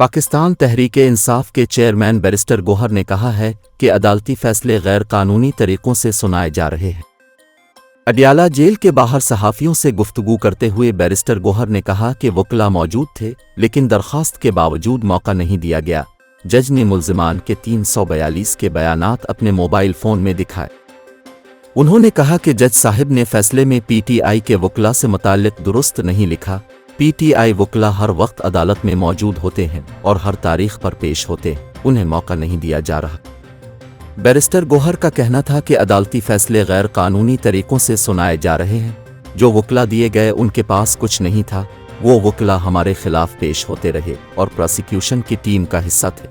पाकिस्तान तहरीक-ए-इंसाफ के chairman barrister Gauhar ने कहा है कि अदालती फैसले गैर कानूनी तरीकों से सुनाए जा रहे हैं। अडियाला जेल के बाहर सहाफ़ियों से गुफ्तगू करते हुए बैरिस्टर गौहर ने कहा कि वकील मौजूद थे, लेकिन दरख्वास्त के बावजूद मौका नहीं दिया गया। जज ने मुल्ज़िमान के 342 के बयानात अपने मोबाइल फ़ोन में दिखाए। उन्होंने कहा कि जज साहिब ने फैसले में पीटीआई के वकील से मुताल्लिक़ दुरुस्त नहीं लिखा। पीटीआई वकील हर वक्त अदालत में मौजूद होते हैं और हर तारीख पर पेश होते हैं, उन्हें मौका नहीं दिया जा रहा। बैरिस्टर गौहर का कहना था कि अदालती फैसले गैर कानूनी तरीकों से सुनाए जा रहे हैं। जो वकील दिए गए उनके पास कुछ नहीं था, वो वकील हमारे खिलाफ पेश होते रहे और प्रोसिक्यूशन की टीम का हिस्सा थे।